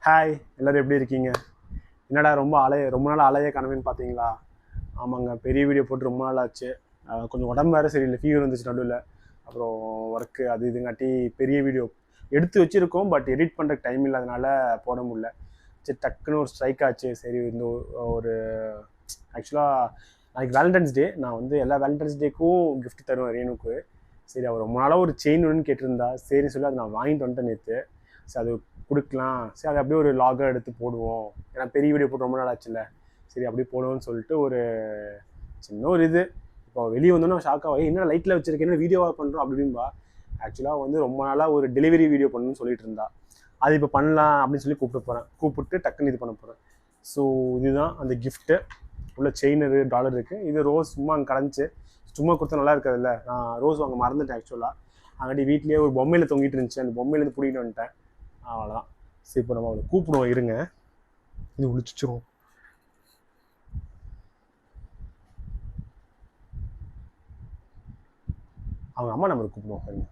Hi, எல்லோரும் எப்படி இருக்கீங்க? என்னடா ரொம்ப நாள் அலைய கனவுன்னு பார்த்தீங்களா? ஆமாங்க, பெரிய வீடியோ போட்டு ரொம்ப நாள் ஆச்சு. கொஞ்சம் உடம்பு வேறு சரியில்லை, ஃபீவர் வந்துச்சு நடுவில். அப்புறம் ஒர்க்கு அது இதுங்காட்டி பெரிய வீடியோ எடுத்து வச்சுருக்கோம், பட் எடிட் பண்ணுறதுக்கு டைம் இல்லாதனால போட முடியல. சரி, டக்குன்னு ஒரு ஸ்ட்ரைக் ஆச்சு. சரி, இந்த ஒரு ஆக்சுவலாக நாளைக்கு வேலண்டைன்ஸ் டே. நான் வந்து எல்லா வேலண்டைன்ஸ் டேக்கும் கிஃப்ட் தருவேன் ரேணுக்கு. சரி, அவர் ரொம்ப நாளாக ஒரு செயின் வேணும்னு கேட்டிருந்தா. சரின்னு சொல்லி அதை நான் வாங்கிட்டு வந்துட்டேன் நேற்று. சரி, அது கொடுக்கலாம். சரி, அதை அப்படியே ஒரு லாகாக எடுத்து போடுவோம். ஏன்னா பெரிய வீடியோ போட்டு ரொம்ப நாள் ஆச்சுல்ல. சரி, அப்படியே போடுவோம்னு சொல்லிட்டு ஒரு சின்ன ஒரு இது. இப்போ வெளியே வந்தோன்னா ஷாக்காக என்ன லைட்டில் வச்சுருக்கேன், வீடியோவாக பண்ணுறோம் அப்படின்பா. ஆக்சுவலாக வந்து ரொம்ப நாளாக ஒரு டெலிவரி வீடியோ பண்ணணும்னு சொல்லிட்டு இருந்தா. அது இப்போ பண்ணலாம் அப்படின்னு சொல்லி கூப்பிட்டு டக்குன்னு இது பண்ண போகிறேன். ஸோ இதுதான் அந்த கிஃப்ட்டு. உள்ள செயின் டாலர் இருக்குது. இது ரோஸ் சும்மா அங்கே கடைஞ்சி சும்மா கொடுத்தா நல்லா இருக்காதுல்ல. நான் ரோஸ் வாங்க மறந்துட்டேன் ஆக்சுவலாக. அங்காட்டி வீட்லேயே ஒரு பொம்மையில் தொங்கிட்டு இருந்துச்சு. அந்த பொம்மையிலேருந்து பிடிக்கிட்டு வந்துட்டேன். அவ்வளோதான். சரி, இப்போ நம்ம அவளை கூப்பிடுவோம், இருங்க. இது ஒழிச்சிச்சிரும். அவங்க அம்மா நம்பரை கூப்பிடுவோம், பாருங்க.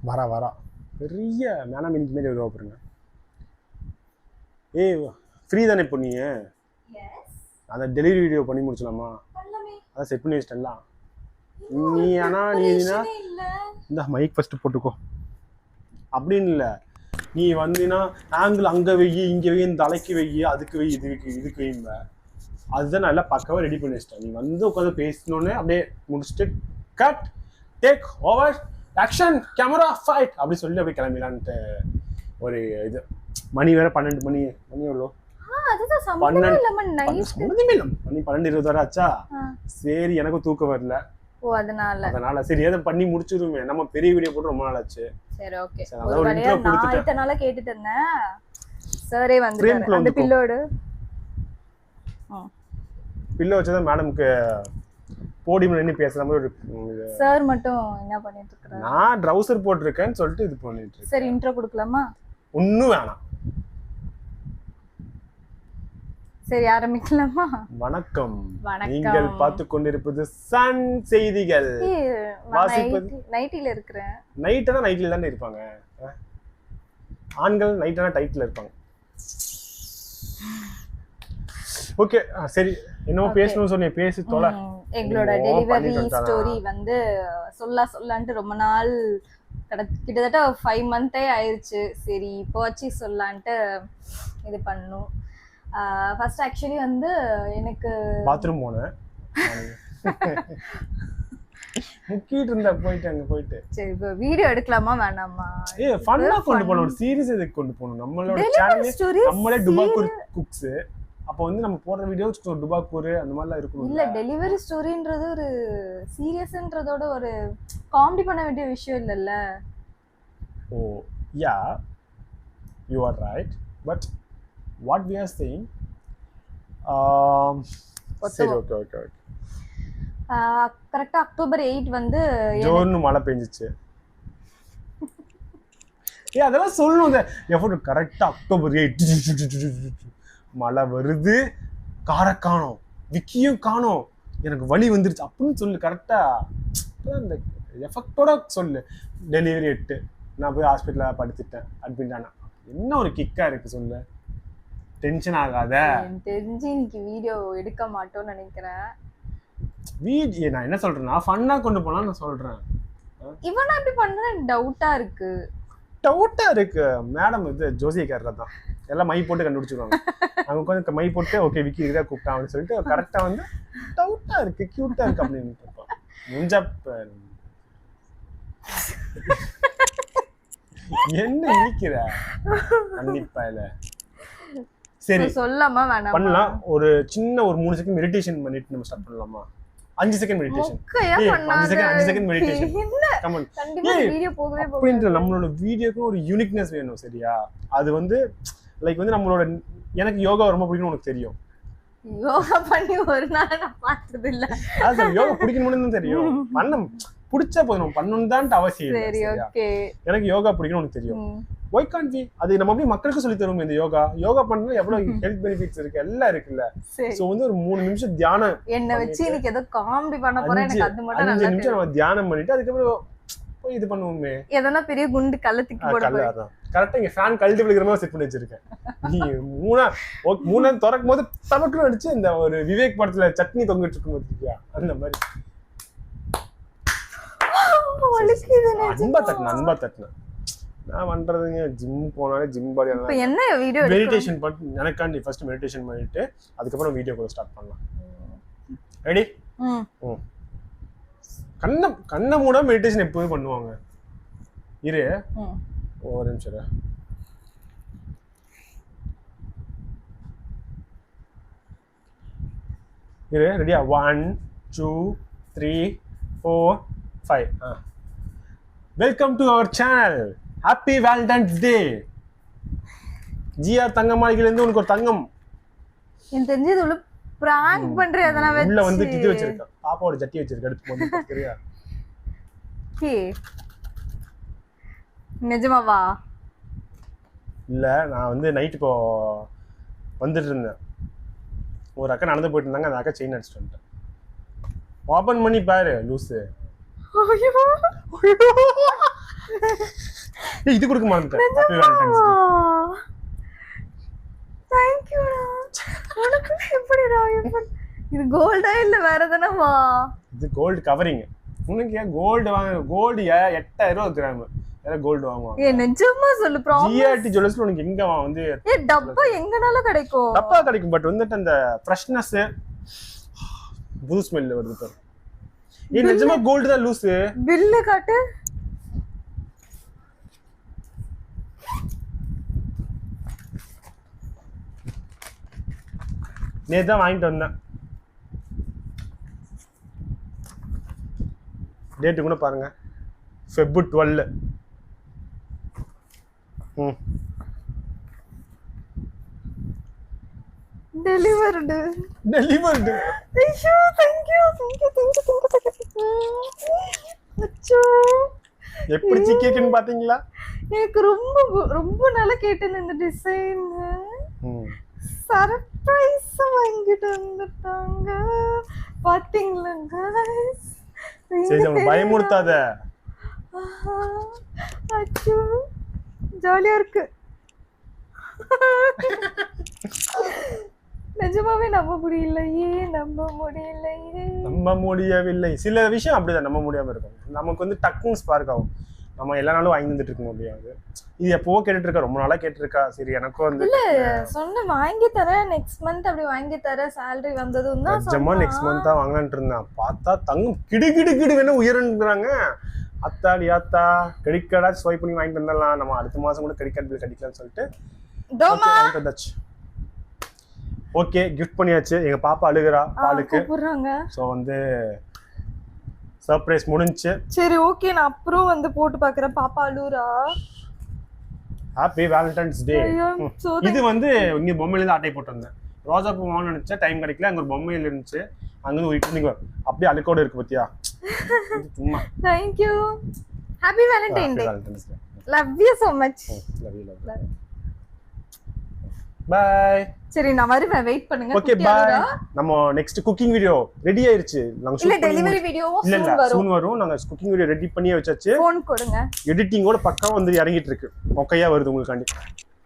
வரா பெரிய மேனா மினிக்கு மாரி வருவா பாருங்க. ஏய், ஃப்ரீ தானே இப்போ நீ? அதை டெலிவரி வீடியோ பண்ணி முடிச்சலாமா? அதை செட் பண்ணி வச்சிட்டேன்ல நீ. ஆனால் நீனா இந்த மைக் ஃபஸ்ட்டு போட்டுக்கோ அப்படின்னு இல்லை. நீ வந்தீங்கன்னா ஆங்கிள் அங்கே வெயி, இங்கே வெயி, இந்த தலைக்கு வெயி, அதுக்கு வெயி, இதுக்கு வெயும்ப. அதுதான் நான் எல்லாம் பக்காவாக ரெடி பண்ணி வச்சிட்டேன். நீ வந்து உட்காந்து பேசினோன்னே அப்படியே முடிச்சுட்டு cut, take over, action, camera, fight அப்படி சொல்லி அப்படியே கிளம்பிடலான்ட்டு ஒரு இது. மணி வேற 12 மணி எவ்வளோ? 12-20 ஆச்சா? சரி, எனக்கும் தூக்கம் வரல. அதனால சரி ஏதோ பண்ணி முடிச்சிருமே. நம்ம பெரிய வீடியோ போட்டு ரொம்ப நாள் ஆச்சு. சரி, ஓகே. ஒரு வழியா நான் இதனால கேட்டுட்டு இருந்தேன். சரே வந்து அந்த பில்லோ வச்சதான் மேடம்க்கு போடியம் நின்னு பேசுற மாதிரி ஒரு சார் மட்டும் என்ன பண்ணிட்டு இருக்காரு? நான் ட்ரவுசர் போட்டுருக்கேன்னு சொல்லிட்டு இது பண்ணிட்டு இருக்கேன். சரி, இன்ட்ரோ கொடுக்கலாமா? ஒன்னும் வேணாம். சரி, ஆரம்பிக்கலாமா? வணக்கம். நீங்கள் பார்த்து கொண்டிருப்பது சன் செய்திகள். நைட்டில இருக்கிறேன். நைட்டா நைட்ல தானே இருப்பாங்க ஆண்கள். நைட்டான டைட்டில் இருப்பாங்க. ஓகே, சரி. என்னமோ பேசணும்னு சொன்னீங்க, பேசி தொலை. எங்களோட டெலிவரி ஸ்டோரி வந்து சொல்லான்ட்டு ரொம்ப நாள் கிட்டத்தட்ட 5 மந்த்தே ஆயிடுச்சு. சரி, இப்போ வச்சு சொல்லான்ட்டு இது பண்ணணும். ஃபர்ஸ்ட் ஆக்சுவலி வந்து எனக்கு பாத்ரூம் போனேன், முக்கிட்டு இருந்தா போயிட்டு. சரி, இப்போ வீடியோ எடுக்கலாமா வேணாமா? ஃபன்னா கொண்டு போகணும். ஒரு சீரிஸ் எதுக்கு கொண்டு போகணும்? நம்மளோட சேனல் நம்மளே டுபாக்கூர் குக்ஸ். அப்போ வந்து நம்ம போடுற வீடியோ டுபாக்கூர் அந்த மாதிரிலாம் இருக்கும். இல்ல, டெலிவரி ஸ்டோரின்றது ஒரு சீரியஸ்ன்றதோட ஒரு காமெடி பண்ண வேண்டிய விஷயம் இல்லைல்ல. Oh yeah, you are right. But what we are saying, சரி, ஓகே. கரெக்டா அக்டோபர் 8 வந்து ஜோர்னு மழை பெஞ்சிச்சு. அதெல்லாம் சொல்லணும். எவ்வளோ கரெக்டா அக்டோபர் 8 மழை வருது, காரை காணோம், விக்கியும் காணோம், எனக்கு வலி வந்துருச்சு அப்படின்னு சொல்லு. கரெக்டா அந்த எஃபெக்டோட சொல்லு. டெலிவரி 8 நான் போய் ஹாஸ்பிட்டலில் படுத்துட்டேன், அட்மிட் ஆனேன். என்ன ஒரு கிக்கா இருக்கு சொல்லு. டென்ஷன் ஆகாத. தெரிஞ்சு இன்னைக்கு வீடியோ எடுக்க மாட்டோம்னு நினைக்கிறேன். வீடியோ நான் என்ன சொல்றேன்னா ஃபன்னா கொண்டு போலாம் நான் சொல்றேன். இவனா இப்படி பண்ற டவுட்டா இருக்கு. மேடம் இது ஜோசியக்காரர் தான் எல்லாம் மை போட்டு கண்டுபிடிச்சிருவாங்க. அவங்க உட்காந்து மை போட்டு ஓகே விக்கி இதா கூப்பிட்டான் அப்படின்னு சொல்லிட்டு கரெக்டா வந்து டவுட்டா இருக்கு, கியூட்டா இருக்கு அப்படின்னு இருப்பான். என்ன நினைக்கிற கண்டிப்பால. சரி, சொல்லாமா வேணாமா? பண்ணலாம். ஒரு சின்ன ஒரு 3 செகண்ட் மெடிடேஷன் பண்ணிட்டு நம்ம ஸ்டார்ட் பண்ணலாமா? 5 second meditation. 5 second meditation. Come on. கண்டிப்பா வீடியோ போகவே அப்படின்ற நம்மளோட வீடியோக்கு ஒரு யூனிக்னஸ் வேணும், சரியா? அது வந்து லைக் வந்து நம்மளோட எனக்கு யோகா ரொம்ப பிடிக்கும்னு உனக்கு தெரியும். யோகா பண்ணி ஒரு நாள் நான் பார்த்தது இல்ல. அது யோகா பிடிக்கணும்னு தெரியும். பண்ண பிடிச்சா போதும், பண்ணணும் தான் அவசியம் இல்லை. சரி, ஓகே. எனக்கு யோகா பிடிக்கணும்னு உனக்கு தெரியும். Why can't we? அது நம்ம அப்படியே மக்களுக்கு சொல்லி தருவோம். இந்த யோகா பண்ணா எவ்வளவு ஹெல்த் பெனிஃபிட்ஸ் இருக்கு, எல்லாம் இருக்குல்ல. சோ வந்து ஒரு 3 நிமிஷம் தியானம் என்ன வச்சு இன்னைக்கு ஏதோ காமெடி பண்ண போறேன், எனக்கு அது மட்டும் 5 நிமிஷம் நம்ம தியானம் பண்ணிட்டு அதுக்கப்புறம் போய் இது பண்ணுவோமே. எதனா பெரிய குண்டு கள்ளத்துக்கு போட போறேன். கரெக்டா இங்க ஃபேன் கழட்டி விழுகிற மாதிரி செட் பண்ணி வச்சிருக்கேன். நீ மூணா திறக்கும் போது தமக்குன்னு அடிச்சு இந்த ஒரு விவேக் படத்துல சட்னி தொங்கிட்டு இருக்கும் போது அந்த மாதிரி அன்பா தட்டின. நான் பண்றதுங்க ஜிம் போனாலே ஜிம் பாடி. என்ன வீடியோ மெடிடேஷன் பண்ணி எனக்காண்டி ஃபர்ஸ்ட் மெடிடேஷன் பண்ணிட்டு அதுக்கப்புறம் வீடியோ கூட ஸ்டார்ட் பண்ணலாம். ரெடி? கண்ணை மூட மெடிடேஷன் எப்பவுமே பண்ணுவாங்க. இரு ஒரு நிமிஷம் இரு. ரெடியா? 1 2 3 4 5. Welcome to our channel. Happy Valentine's Day. GR தங்கமாளிகையில இருந்து உனக்கு ஒரு தங்கம். எனக்கு தெரிஞ்சது உள்ள பிராங்க் பண்ற எதனா வெச்சு உள்ள வந்து கிட்டி வச்சிருக்கேன். பாப்பாவோட ஜட்டி வச்சிருக்கேன். எடுத்து வந்து பாக்கறியா? கே நிஜமாவா? இல்ல, நான் வந்து நைட் இப்போ வந்துட்டு இருந்தேன். ஒரு அக்கா நடந்து போயிட்டு இருந்தாங்க. அந்த அக்கா செயின் அடிச்சிட்டு வந்துட்டேன். ஓபன் பண்ணி பாரு லூசு. இது கொடுக்க மாட்டேன். Happy Valentine's day. Thank you. உனக்கு எப்படிடா? இது கோல்டா இல்ல வேற எதனாவா? இது கோல்ட் கவரிங். உனக்கு ஏன் கோல்ட் வாங்க? Gold 8000 gram. வேற கோல்ட் வாங்குவாங்க. ஏ நிஜமா சொல்லு. ஜிஆர்டி ஜுவல்லர்ஸ்ல உனக்கு எங்க வந்து டப்பா எங்கனாலும் கிடைக்கும். டப்பா கிடைக்கும். பட் வந்துட்டு அந்த ஃப்ரெஷ்னஸ் புது ஸ்மெல் வருது பாரு. ஏ நிஜமா கோல்ட் தான் லூசு. பில்லு காட்டு. நேதான் வாங்கிட்டு வந்தேன். டேட்டு கூட பாருங்க, Feb 12. டெலிவர்டு. ஐயோ thank you. அச்சோ எப்படி கேக்குன்னு பாத்தீங்களா? எனக்கு ரொம்ப நல்லா கேட்டேன் இந்த டிசைன். சர்ப்ரைஸ் வாங்கிட்டு வந்துட்டாங்க பாத்தீங்களா गाइस? சரி பயமுறுத்தாத. அச்சோ ஜாலியா இருக்கு. நிஜமாவே நம்ப முடியவில்லை. சில விஷயம் அப்படிதான் நம்ப முடியாம இருக்கும். நமக்கு வந்து டக்குன்னு ஸ்பார்க் ஆகும். நம்ம எல்லா நாளும் வாங்கி வந்துட்டு இருக்க முடியாது. இது எப்போ கேட்டுட்டு இருக்கா, ரொம்ப நாளா கேட்டிருக்கா. சரி எனக்கும் வந்து இல்ல சொன்ன வாங்கி தரேன் நெக்ஸ்ட் மந்த் அப்படி வாங்கி தரேன். salary வந்ததும் தான் நிஜமா நெக்ஸ்ட் மந்த் தான் வாங்கலாம்னு இருந்தான். பார்த்தா தங்கம் கிடு வேணும் உயரன்றாங்க. அத்தாடி ஆத்தா கிரெடிட் கார்டா ஸ்வைப் பண்ணி வாங்கிட்டு வந்துடலாம். நம்ம அடுத்த மாசம் கூட கிரெடிட் கார்டு பில் கட்டிக்கலாம்னு சொல்லிட்டு ஓகே கிஃப்ட் பண்ணியாச்சு. எங்க பாப்பா அழுகுறா பாலுக்கு. சோ வந்து சர்ப்ரைஸ் முடிஞ்சு. சரி ஓகே, நான் அப்புறம் வந்து போட்டு பாக்குறேன். பாப்பா அழுகுறா. ஹாப்பி வேலண்டைன்ஸ் டே. இது வந்து இங்க பொம்மையில இருந்து அட்டை போட்டு வந்தேன். ரோஜா பூ வாங்கணும்னு நினைச்சா டைம் கிடைக்கல. அங்க ஒரு பொம்மையில இருந்துச்சு. அங்க ஒரு அப்படியே அழுக்கோட இருக்கு பத்தியா? சும்மா thank you. happy valentine day. love you so much. love you. bye. சரி நான் வருவேன், வெயிட் பண்ணுங்க. Okay bye. நம்ம நெக்ஸ்ட் குக்கிங் வீடியோ ரெடி ஆயிருச்சு. நாங்க இல்ல டெலிவரி வீடியோவும் சூன் வரும். நாங்க குக்கிங் வீடியோ ரெடி பண்ணி வச்சாச்சு. ஃபோன் கொடுங்க. எடிட்டிங்கோட பக்காவா வந்து இறங்கிட்டு இருக்கு. மொக்கையா வருது உங்களுக்காண்டி.